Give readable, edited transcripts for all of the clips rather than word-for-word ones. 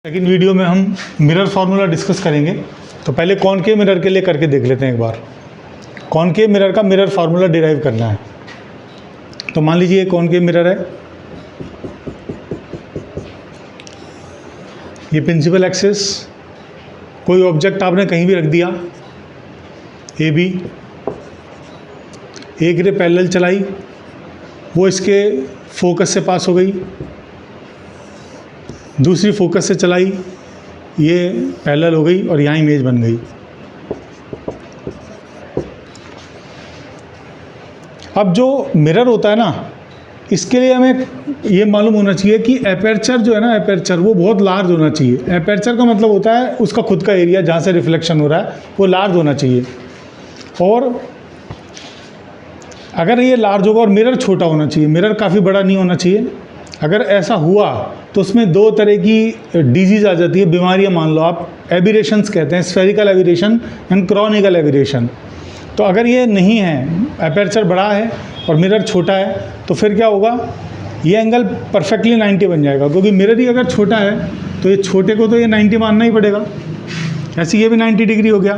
Second video में हम mirror formula discuss करेंगे। तो पहले कॉनकेव मिरर के लिए करके देख लेते हैं एक बार। कॉनकेव मिरर का मिरर फार्मूला डिराइव करना है। तो मान लीजिए कॉनकेव मिरर है, ये प्रिंसिपल एक्सिस, कोई ऑब्जेक्ट आपने कहीं भी रख दिया, ए बी, एक रे पैरेलल चलाई, वो इसके फोकस से पास हो गई, दूसरी फोकस से चलाई, ये पैरेलल हो गई और यहाँ इमेज बन गई। अब जो मिरर होता है ना, इसके लिए हमें ये मालूम होना चाहिए कि एपर्चर जो है ना, एपर्चर वो बहुत लार्ज होना चाहिए। एपर्चर का मतलब होता है उसका खुद का एरिया जहाँ से रिफ्लेक्शन हो रहा है वो लार्ज होना चाहिए। और अगर ये लार्ज होगा और मिरर छोटा होना चाहिए, मिरर काफ़ी बड़ा नहीं होना चाहिए। अगर ऐसा हुआ तो उसमें दो तरह की डिजीज़ आ जाती है, बीमारियां मान लो आप, एबिरेशंस कहते हैं, spherical aberration and Chronicle aberration. तो अगर ये नहीं है, एपर्चर बड़ा है और मिरर छोटा है, तो फिर क्या होगा, ये एंगल परफेक्टली 90 बन जाएगा, क्योंकि मिरर ही अगर छोटा है तो ये छोटे को तो ये 90 मानना ही पड़ेगा। ऐसे ये भी 90 डिग्री हो गया।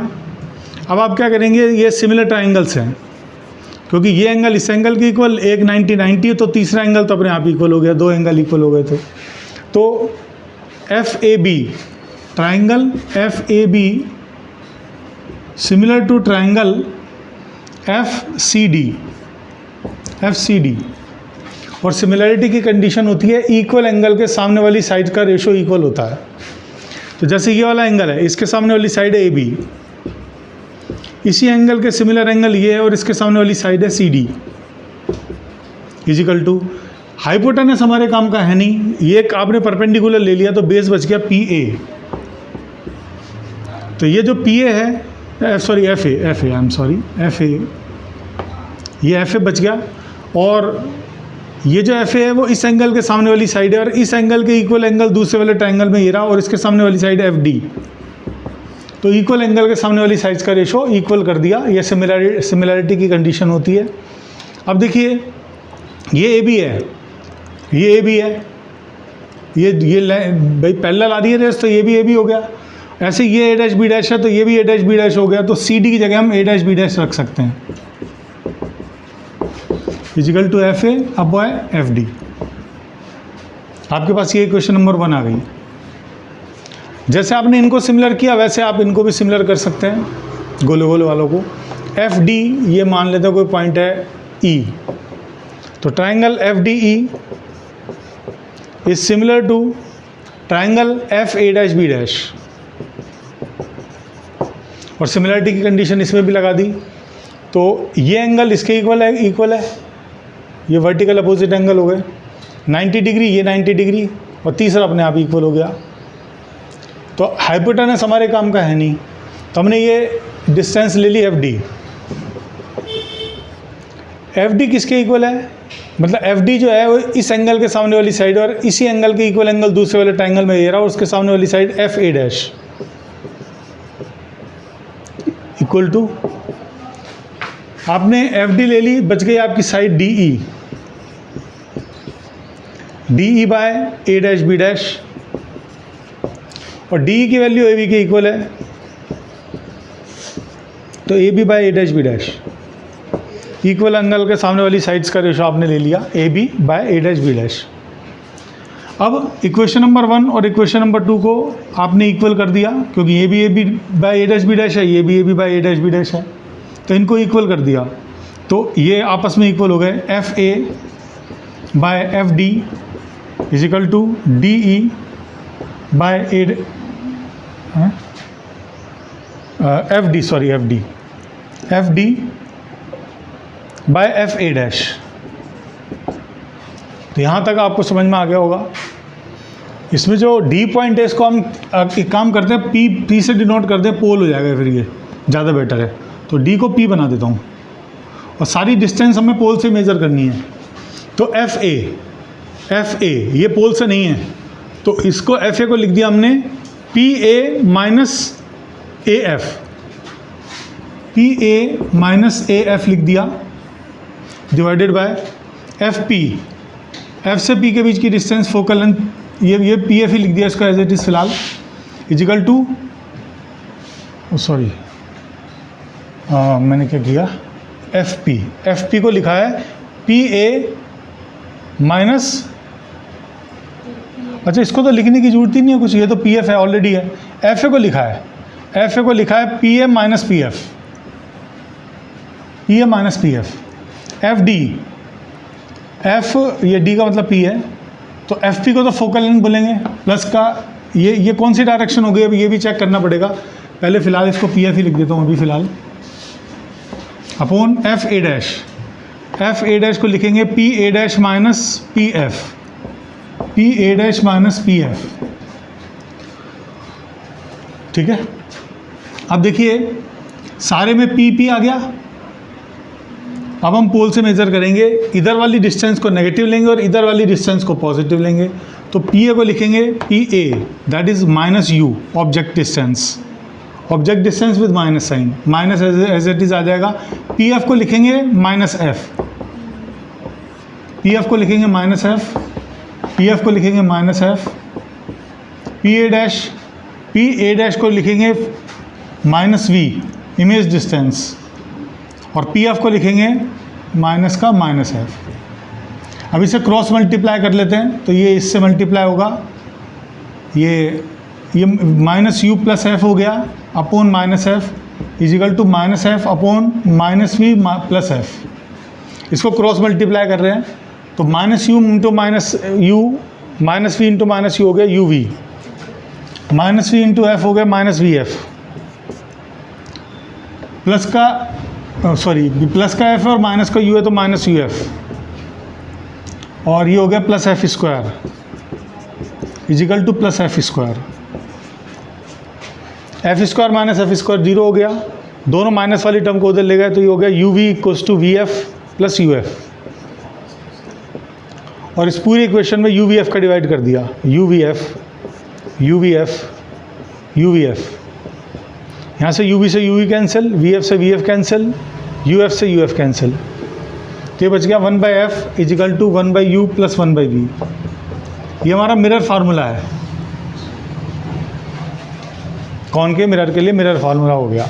अब आप क्या करेंगे, ये सिमिलर ट्राइंगल्स हैं, क्योंकि ये एंगल इस एंगल के इक्वल, एक 90 है, तो तीसरा एंगल तो अपने आप इक्वल हो गया, दो एंगल इक्वल हो गए थे। तो F A B, triangle F A B similar to triangle F C D. और सिमिलरिटी की कंडीशन होती है इक्वल एंगल के सामने वाली साइड का रेशो इक्वल होता है। तो जैसे ये वाला एंगल है, इसके सामने वाली साइड है ए बी, इसी एंगल के सिमिलर एंगल ये है और इसके सामने वाली साइड है C D, equal to, hypotenuse हमारे काम का है नहीं, ये एक आपने परपेंडिकुलर ले लिया तो बेस बच गया पी ए। तो ये जो पी ए है, sorry F A, I am sorry, F A, ये एफ ए बच गया। और ये जो एफ ए है वो इस एंगल के सामने वाली साइड है, और इस एंगल के इक्वल एंगल दूसरे वाले ट्राइंगल में ये रहा, और इसके सामने वाली साइड है एफ डी। तो इक्वल एंगल के सामने वाली साइड्स का रेशो इक्वल कर दिया, ये सिमिलरिटी की कंडीशन होती है। अब देखिए ये ए बी है, ये ए बी है, ये भाई पैरेलल आ रही है रेस, तो ये भी ए बी हो गया। ऐसे ये ए डैश बी डैश है, तो ये भी ए डैश बी डैश हो गया। तो सी डी की जगह हम ए डैश बी डैश रख सकते हैं, equal to F A upon F D. आपके पास ये क्वेश्चन नंबर 1 आ गई। जैसे आपने इनको सिमिलर किया वैसे आप इनको भी सिमिलर कर सकते हैं, गोले गोले वालों को। एफ डी ये मान लेते हैं कोई पॉइंट है ई, तो triangle F D E is similar to triangle F A dash B dash. और सिमिलरिटी की कंडीशन इसमें भी लगा दी, तो ये एंगल इसके इक्वल है, ये वर्टिकल अपोजिट एंगल हो गए 90 डिग्री, ये 90 डिग्री, और तीसरा अपने आप इक्वल हो गया। तो हाइपोटेनस हमारे काम का है नहीं, तो हमने ये डिस्टेंस ले ली एफ डी। एफ डी किसके इक्वल है, मतलब एफ डी जो है वो इस एंगल के सामने वाली साइड और इसी एंगल के इक्वल एंगल दूसरे वाले ट्राइंगल में ये रहा, और उसके सामने वाली side F A dash, equal to, आपने एफ डी ले ली, बच गई आपकी side D E, D E by A dash B dash, और डी की वैल्यू ए बी के इक्वल है, तो A B by A dash B dash, equal angle के सामने वाली साइड्स का रेशो आपने ले लिया A B by A dash B dash. अब इक्वेशन नंबर 1 और इक्वेशन नंबर 2 को आपने इक्वल कर दिया, क्योंकि ये भी A B by A dash B dash है, ये भी A B by A dash B dash है, तो इनको इक्वल कर दिया, तो ये आपस में इक्वल हो गए। F A by F D is equal to D E by F D, sorry F D by F A dash. तो यहाँ तक आपको समझ में आ गया होगा। इसमें जो डी पॉइंट है इसको हम एक काम करते हैं, पी से डिनोट करते हैं, पोल हो जाएगा, फिर ये ज़्यादा बेटर है। तो डी को पी बना देता हूँ, और सारी डिस्टेंस हमें पोल से मेज़र करनी है। तो एफ ए ये पोल से नहीं है, तो इसको एफ ए को लिख दिया हमने P A minus A F लिख दिया, divided by F P. F से पी के बीच की डिस्टेंस फोकल लेंथ ये पी एफ ही लिख दिया इसका एज इट इज़ फिलहाल, इजिकल टू, सॉरी मैंने क्या किया, एफ पी को लिखा है पी ए माइनस, अच्छा इसको तो लिखने की जरूरत ही नहीं है कुछ, ये तो पी एफ है ऑलरेडी है। एफ ए को लिखा है, एफ ए को लिखा है P A minus P F, P A minus P F, F D, F ये डी का मतलब पी है, तो एफ पी को तो फोकल लेंथ बोलेंगे, प्लस का ये कौन सी डायरेक्शन हो गई, अब ये भी चेक करना पड़ेगा। पहले फिलहाल इसको पी एफ ही लिख देता हूँ अभी फिलहाल, upon F A dash, F A dash को लिखेंगे P A dash minus P F, P A dash minus P F, ठीक है। अब देखिए सारे में पी आ गया। अब हम पोल से मेजर करेंगे, इधर वाली डिस्टेंस को नेगेटिव लेंगे और इधर वाली डिस्टेंस को पॉजिटिव लेंगे। तो पी ए को लिखेंगे P A that is minus U, object distance, object distance with minus sign, minus as it is आ जाएगा। पी एफ को लिखेंगे माइनस एफ, पी एफ को लिखेंगे माइनस एफ, पी एफ को लिखेंगे minus F, P A dash को लिखेंगे माइनस वी, इमेज डिस्टेंस, और पी एफ को लिखेंगे माइनस का माइनस एफ। अब इसे क्रॉस मल्टीप्लाई कर लेते हैं, तो ये इससे मल्टीप्लाई होगा, ये माइनस यू प्लस एफ हो गया upon minus F equal to minus F upon minus V plus F. इसको क्रॉस मल्टीप्लाई कर रहे हैं, तो minus U into minus U, minus V into minus U हो गया U V, minus V into F हो गया माइनस वी एफ, प्लस का सॉरी प्लस का एफ है और माइनस का यू है तो माइनस यू एफ, और ये हो गया plus F square equal to plus F square. F square minus F square 0 हो गया, दोनों माइनस वाली टर्म को उधर ले गए, तो ये हो गया U V equals to V F plus U F, और इस पूरी इक्वेशन में यू वी एफ का डिवाइड कर दिया, U V F U V F U V F, यहाँ से यू वी से U V cancel, V F से V F cancel, U F से यू एफ कैंसिल, तो ये बच गया 1/f is equal to 1/u plus 1/v। ये हमारा मिरर फार्मूला है, कौन के मिरर के लिए मिरर फार्मूला हो गया।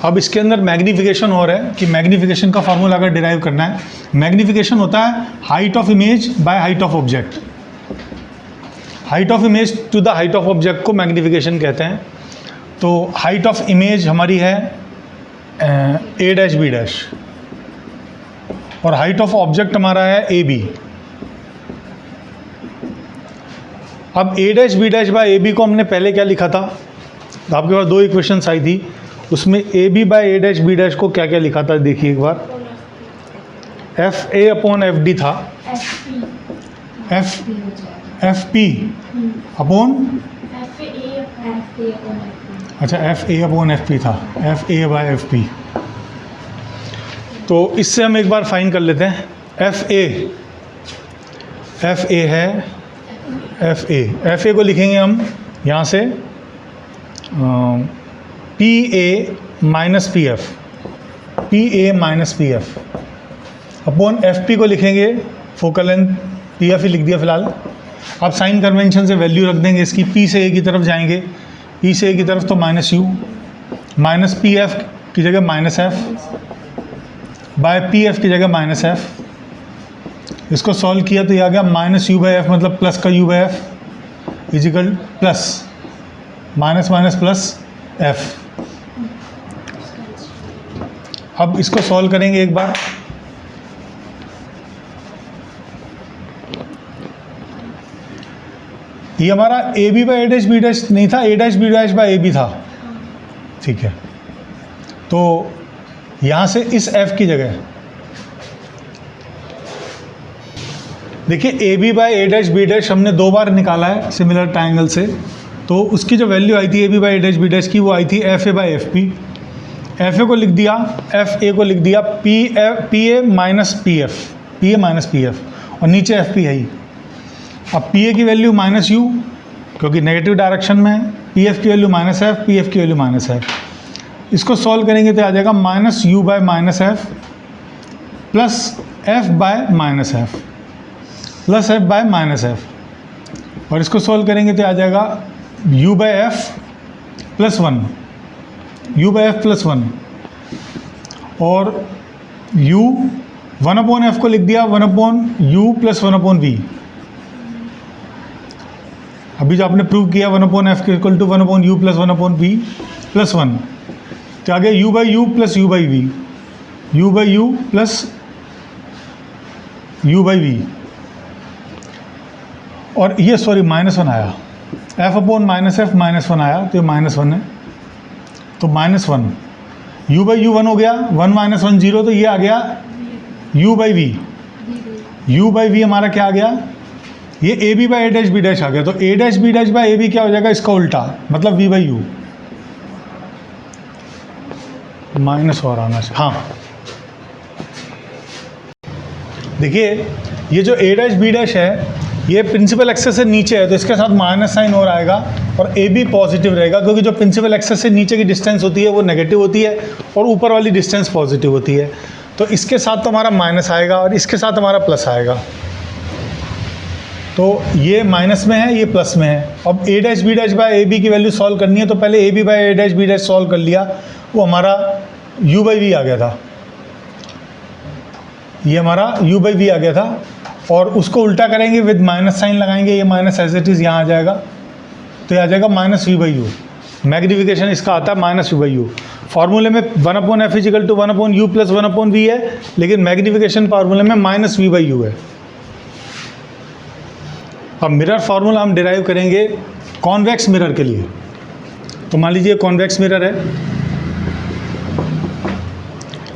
अब इसके अंदर मैग्नीफिकेशन हो रहा है कि मैग्नीफिकेशन का फार्मूला अगर डिराइव करना है, मैग्नीफिकेशन होता है height of image by height of object, height of image to the height of object को मैग्नीफिकेशन कहते हैं। तो हाइट ऑफ इमेज हमारी है ए डैश बी डैश, और हाइट ऑफ ऑब्जेक्ट हमारा है ए बी। अब A dash B dash by A B को हमने पहले क्या लिखा था, तो आपके पास 2 इक्वेशंस आई थी, उसमें A B by A dash B dash को क्या क्या लिखा था देखिए एक बार, F A upon F D था, एफ पी अपॉन, अच्छा F A upon F P था, F A by F P. तो इससे हम एक बार फाइन कर लेते हैं, एफ ए है एफ ए को लिखेंगे हम यहाँ से P A minus P F, P A minus P F upon F P को लिखेंगे फोकल लेंथ, पी एफ ही लिख दिया फिलहाल। अब साइन कन्वेंशन से वैल्यू रख देंगे इसकी, पी से ए की तरफ जाएंगे, पी से ए की तरफ तो minus U, minus P F की जगह minus F bye P F की जगह माइनस एफ। इसको सॉल्व किया तो ये आ गया माइनस यू बाई एफ, मतलब प्लस का U by F equal plus minus minus plus F. अब इसको सॉल्व करेंगे एक बार, ये हमारा A B by A dash B dash नहीं था, A dash B dash by A B था, ठीक है। तो यहाँ से इस एफ की जगह देखिए A B by A dash B dash हमने 2 बार निकाला है सिमिलर ट्रायंगल से, तो उसकी जो वैल्यू आई थी A B by A dash B dash की, वो आई थी F A by F P. F A को लिख दिया, एफ ए को लिख दिया P A minus P F, P A minus P F, और नीचे एफ पी है ही। अब पी ए की वैल्यू माइनस यू क्योंकि नेगेटिव डायरेक्शन में है, पी एफ की value minus F, P F की वैल्यू माइनस एफ। इसको सॉल्व करेंगे तो आ जाएगा minus you bye minus F plus F bye minus F, plus F bye minus F. और इसको सॉल्व करेंगे तो आ जाएगा u by F plus 1, u by F plus 1, और u 1/f को लिख दिया 1/u प्लस 1/v। अभी जो आपने प्रूव किया 1/f के equal to 1/u plus 1/v plus 1, तो आगे u by you plus u by v, u by you plus u by v, और ये सॉरी -1 आया, f अपॉन -f -1 आया, तो ये -1 है, तो -1, u बाई यू 1 हो गया, 1 - 1 0, तो ये आ गया u by v, u by v हमारा क्या आ गया, ये A B by A dash B dash आ गया, तो A dash B dash by A B क्या हो जाएगा, इसका उल्टा, मतलब v बाई यू, माइनस और आना चाहिए। हाँ देखिए, ये जो ए डैश बी डैश है ये प्रिंसिपल एक्सेस से नीचे है, तो इसके साथ माइनस साइन और आएगा, और ए बी पॉजिटिव रहेगा, क्योंकि जो प्रिंसिपल एक्सेस से नीचे की डिस्टेंस होती है वो नेगेटिव होती है और ऊपर वाली डिस्टेंस पॉजिटिव होती है। तो इसके साथ तो हमारा माइनस आएगा और इसके साथ हमारा प्लस आएगा, तो ये माइनस में है, ये प्लस में है। अब A dash B dash by A B की वैल्यू सॉल्व करनी है, तो पहले A B by A dash B dash solve कर लिया, वो हमारा u बाई वी आ गया था, ये हमारा u बाई वी आ गया था, और उसको उल्टा करेंगे विद माइनस साइन लगाएंगे, ये माइनस एज इट इज़ यहाँ आ जाएगा, तो ये आ जाएगा -v बाई यू। मैग्निफिकेशन इसका आता है -v बाई यू। फार्मूले में 1/f is equal to 1/u plus 1/v है, लेकिन मैग्निफिकेशन फार्मूले में -v बाई यू है। अब मिरर फार्मूला हम डिराइव करेंगे कॉन्वेक्स मिरर के लिए। तो मान लीजिए कॉन्वेक्स मिरर है,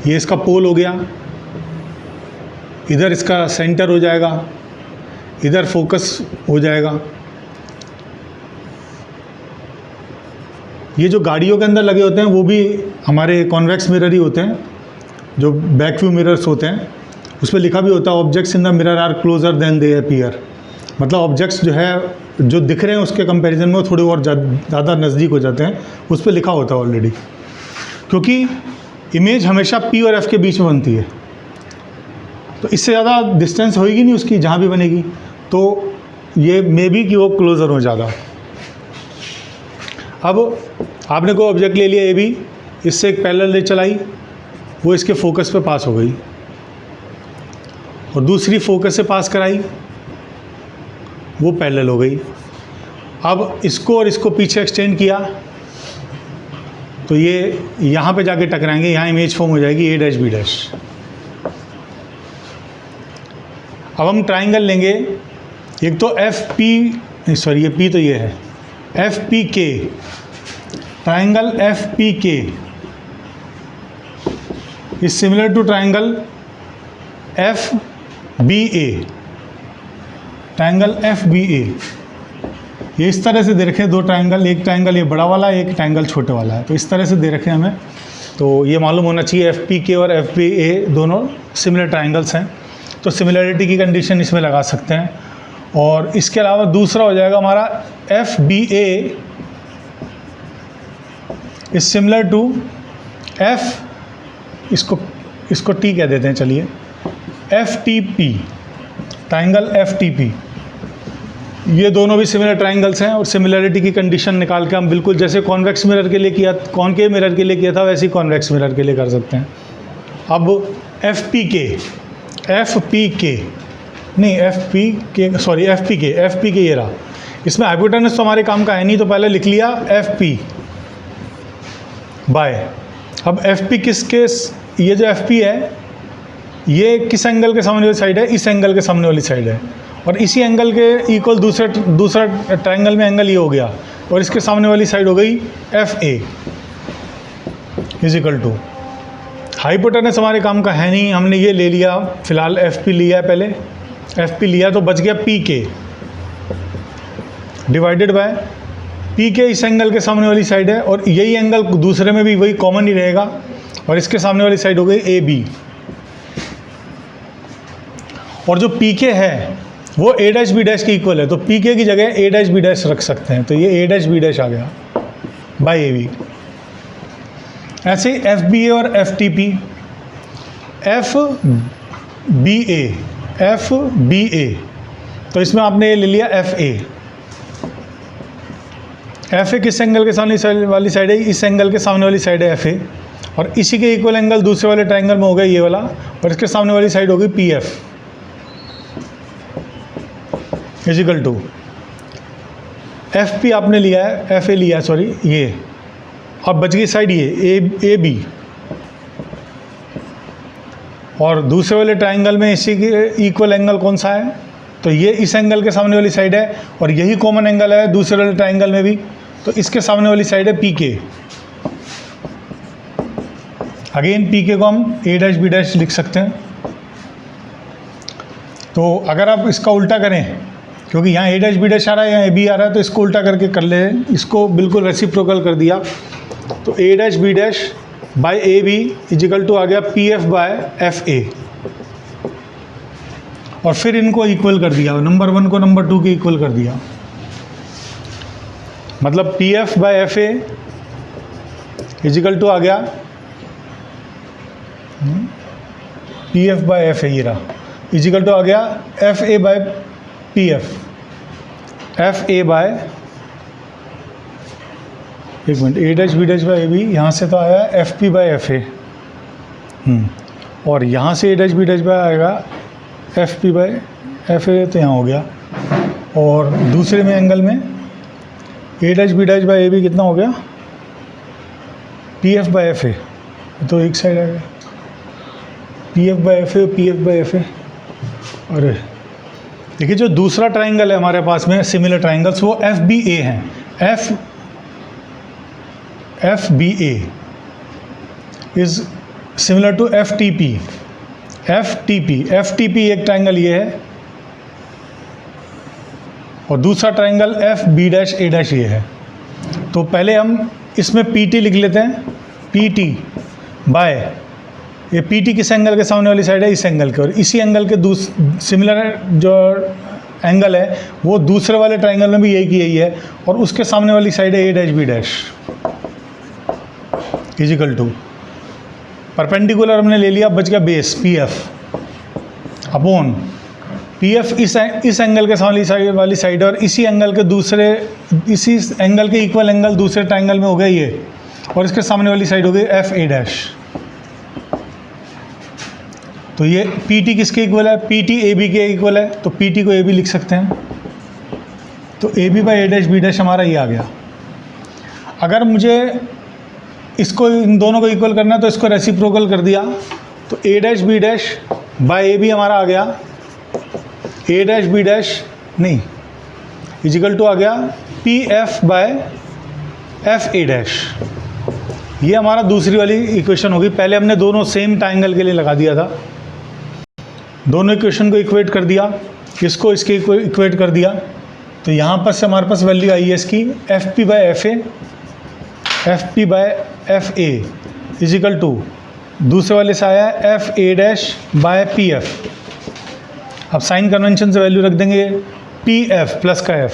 ये इसका पोल हो गया, इधर इसका सेंटर हो जाएगा, इधर फोकस हो जाएगा। ये जो गाड़ियों के अंदर लगे होते हैं वो भी हमारे कॉन्वेक्स मिरर ही होते हैं, जो बैक व्यू मिरर्स होते हैं, उस पर लिखा भी होता है objects in the mirror are closer than they appear, मतलब ऑब्जेक्ट्स जो है जो दिख रहे हैं उसके कंपैरिजन में वो थोड़े और ज़्यादा नज़दीक हो जाते हैं, उस पर लिखा होता है ऑलरेडी, क्योंकि इमेज हमेशा P और F के बीच में बनती है, तो इससे ज़्यादा डिस्टेंस होएगी नहीं उसकी जहाँ भी बनेगी, तो ये मे बी कि वो क्लोज़र हो ज़्यादा। अब आपने कोई ऑब्जेक्ट ले लिया ए बी, इससे एक पैरेलल रे चलाई, वो इसके फोकस पे पास हो गई, और दूसरी फोकस से पास कराई, वो पैरेलल हो गई। अब इसको और इसको पीछे एक्सटेंड किया, तो ये यहाँ पे जाके टकराएंगे, यहाँ इमेज फॉर्म हो जाएगी ए डैश बी डैश। अब हम ट्राइंगल लेंगे, एक तो एफ पी, सॉरी ये पी तो ये है, F P K, triangle F P K is similar to triangle F B A, triangle F B A. ये इस तरह से दे रखे दो ट्राइंगल, एक ट्राइंगल ये बड़ा वाला है, एक ट्राइंगल छोटे वाला है, तो इस तरह से दे रखे हमें। तो ये मालूम होना चाहिए एफ पी के और एफ बी ए दोनों सिमिलर ट्राइंगल्स हैं, तो सिमिलरिटी की कंडीशन इसमें लगा सकते हैं। और इसके अलावा दूसरा हो जाएगा हमारा F B A is similar to F, इसको टी कह देते हैं, चलिए, F T P, triangle F T P. ये दोनों भी सिमिलर ट्राइंगल्स हैं, और सिमिलरिटी की कंडीशन निकाल के हम बिल्कुल जैसे कॉन्वेक्स मिरर के लिए किया, कॉनकेव मिरर के लिए किया था, वैसे ही कॉन्वेक्स मिरर के लिए कर सकते हैं। अब एफ पी के नहीं, एफ पी के ये रहा, इसमें हाइपोटेनस तो हमारे काम का है नहीं, तो पहले लिख लिया एफ पी बाय। अब एफ पी किसके, ये जो एफ पी है ये किस एंगल के सामने वाली साइड है, इस एंगल के सामने वाली साइड है, और इसी एंगल के इक्वल दूसरा ट्राइंगल में एंगल ये हो गया, और इसके सामने वाली साइड हो गई F A is equal to, hypotenuse हमारे काम का है नहीं, हमने ये ले लिया, फिलहाल एफ पी लिया है, पहले एफ पी लिया तो बच गया पी के डिवाइडेड बाय पी के, इस एंगल के सामने वाली साइड है, और यही एंगल दूसरे में भी वही कॉमन ही रहेगा, और इसके सामने वाली साइड हो गई ए बी, और जो पी के है वो ए डैश बी डैश के इक्वल है, तो पी के की जगह ए डैश बी डैश रख सकते हैं, तो ये ए डैश बी डैश आ गया बाय ए बी। ऐसे ही एफ बी ए और F T P, F B A, तो इसमें आपने ये ले लिया एफ ए, एफ ए किस एंगल के सामने वाली साइड है? इस एंगल के सामने वाली साइड है एफ ए, और इसी के इक्वल एंगल दूसरे वाले ट्रायंगल में हो गया ये वाला, और इसके सामने वाली साइड होगी P F equal to F P आपने लिया है, एफ ए लिया है सॉरी ये, अब बच गई साइड ये ए बी, और दूसरे वाले ट्रायंगल में इसी के इक्वल एंगल कौन सा है? तो ये इस एंगल के सामने वाली साइड है, और यही कॉमन एंगल है दूसरे वाले ट्रायंगल में भी, तो इसके सामने वाली साइड है पी के। अगेन पी के को हम ए डैश बी डैश लिख सकते हैं। तो अगर आप इसका उल्टा करें, क्योंकि यहाँ ए डैश बी डैश आ रहा है, यहाँ ए बी आ रहा है, तो इसको उल्टा करके कर ले, इसको बिल्कुल रेसिप्रोकल कर दिया, तो A dash B dash by A B equal to आ गया P F by F A, और फिर इनको इक्वल कर दिया, नंबर 1 को नंबर 2 के इक्वल कर दिया, मतलब P F by F A equal to आ गया P F by F A, ये रहा, इजिकल टू आ गया F A by P F A by, एक minute, A dash B dash by A B, यहाँ से तो आया F P by F A, और यहाँ से A dash B dash by आएगा F P by F A, तो यहाँ हो गया, और दूसरे में एंगल में A dash B dash by A B कितना हो गया? P F by F A, तो एक साइड आ गया P F by F A, P F by F A. अरे देखिए, जो दूसरा ट्राइंगल है हमारे पास में सिमिलर ट्राइंगल्स, वो एफ बी ए हैं, F B A is similar to F T P, F T P एक ट्राइंगल ये है, और दूसरा ट्राइंगल एफ बी डैश ए डैश ये है। तो पहले हम इसमें पी टी लिख लेते हैं, पी टी बाय, ये पी टी किस एंगल के सामने वाली साइड है? इस एंगल के, और इसी एंगल के सिमिलर जो एंगल है वो दूसरे वाले ट्राइंगल में भी यही की यही है, और उसके सामने वाली साइड है A dash B dash equal to, perpendicular हमने ले लिया, बच गया base P F upon P F इस एंगल के सामने वाली साइड है, और इसी एंगल के इक्वल एंगल दूसरे ट्राइंगल में हो गया ये, और इसके सामने वाली साइड हो गई एफ ए डैश। तो ये पी टी किसके इक्वल है? पी टी ए बी के इक्वल है, तो पी टी को ए बी लिख सकते हैं, तो A B by A dash B dash हमारा ये आ गया। अगर मुझे इसको इन दोनों को इक्वल करना है तो इसको रेसिप्रोकल कर दिया, तो A dash B dash by A B हमारा आ गया, ए डैश बी डैश नहीं इजिकल टू आ गया P F by F A dash. ये हमारा दूसरी वाली इक्वेशन होगी। पहले हमने दोनों सेम ट्राइंगल के लिए लगा दिया था, दोनों इक्वेशन को इक्वेट कर दिया, इसको इसके इक्वेट कर दिया, तो यहाँ पर से हमारे पास वैल्यू आई है इसकी F P by F A, F P by F A equal to दूसरे वाले से आया F A dash by P F. अब साइन कन्वेंशन से वैल्यू रख देंगे पी एफ प्लस का एफ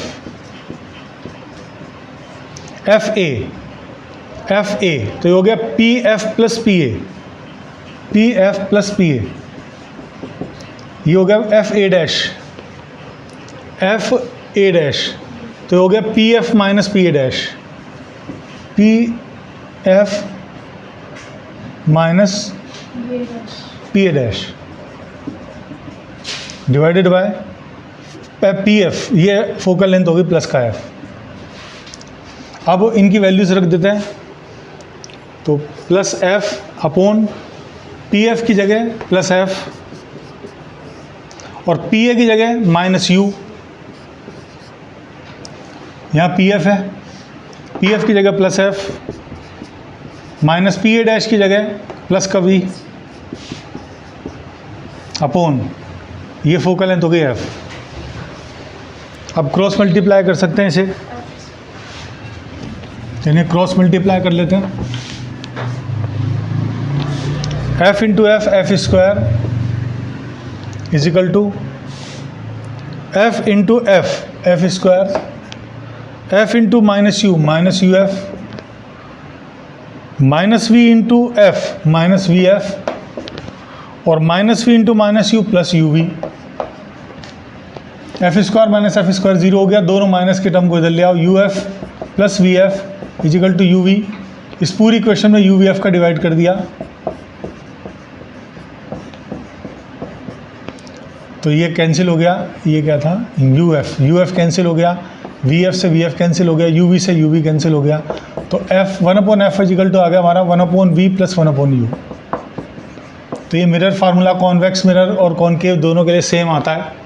ए, तो ये हो गया P F plus P A, P F plus P A, ये हो गया एफ ए डैश, तो ये हो गया P F minus P A dash, P F minus P A dash divided by P F, ये फोकल लेंथ होगी plus का एफ। अब इनकी वैल्यूज रख देते हैं, तो plus F upon P F की जगह प्लस एफ, और पी ए की जगह माइनस यू, यहाँ पी एफ है, पी एफ की जगह plus F, minus P A dash की जगह प्लस का वी, अपॉन ये फोकल लेंथ हो गई एफ। अब क्रॉस मल्टीप्लाई कर सकते हैं इसे, इन्हें क्रॉस मल्टीप्लाई कर लेते हैं, F into F square equal to F into F square, F into minus U F, minus V into F minus V F, और minus V into minus U plus U V. F square minus F square 0 हो गया, दोनों minus के term को इधर ले आओ, U F plus V F equal to U V. इस पूरी इक्वेशन में यू वी एफ का डिवाइड कर दिया, तो ये कैंसिल हो गया, ये क्या था यू एफ कैंसिल हो गया, वी एफ से वी एफ कैंसिल हो गया, यू वी से यू वी कैंसिल हो गया, तो एफ 1/f इजिकल टू आ गया हमारा 1/v प्लस 1/u। तो ये मिरर फार्मूला कॉन्वेक्स मिरर और कॉनकेव दोनों के लिए सेम आता है।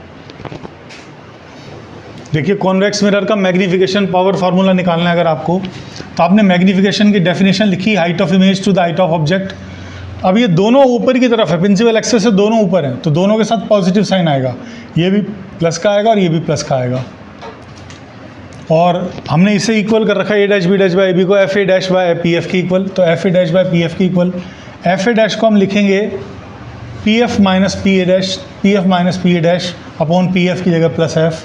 देखिए कॉन्वेक्स मिरर का मैग्नीफिकेशन पावर फार्मूला निकालना है अगर आपको, तो आपने मैग्नीफिकेशन की डेफिनेशन लिखी, height of image to the height of object. अब ये दोनों ऊपर की तरफ है, प्रिंसिपल एक्सेस से दोनों ऊपर हैं, तो दोनों के साथ पॉजिटिव साइन आएगा, ये भी प्लस का आएगा और ये भी प्लस का आएगा। और हमने इसे इक्वल कर रखा है A dash B dash by A B को F A dash by P F की इक्वल, तो F A dash by P F की इक्वल। एफ ए डैश को हम लिखेंगे P F minus P A dash upon P F की जगह plus F,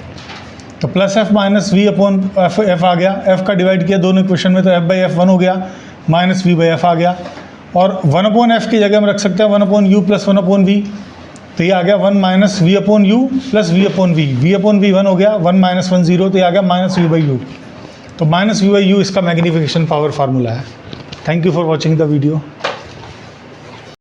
तो plus F minus V upon F आ गया, एफ का डिवाइड किया दोनों इक्वेशन में, तो एफ बाई एफ 1 हो गया, माइनस वी बाई एफ आ गया, और 1/f की जगह हम रख सकते हैं 1/u प्लस 1/v, तो ये आ गया 1 minus V upon U plus V upon V 1 हो गया, 1 माइनस 1 0, तो ये आ गया माइनस वी बाई यू। तो माइनस वी बाई यू इसका मैग्नीफिकेशन पावर फार्मूला है। Thank you for watching the video.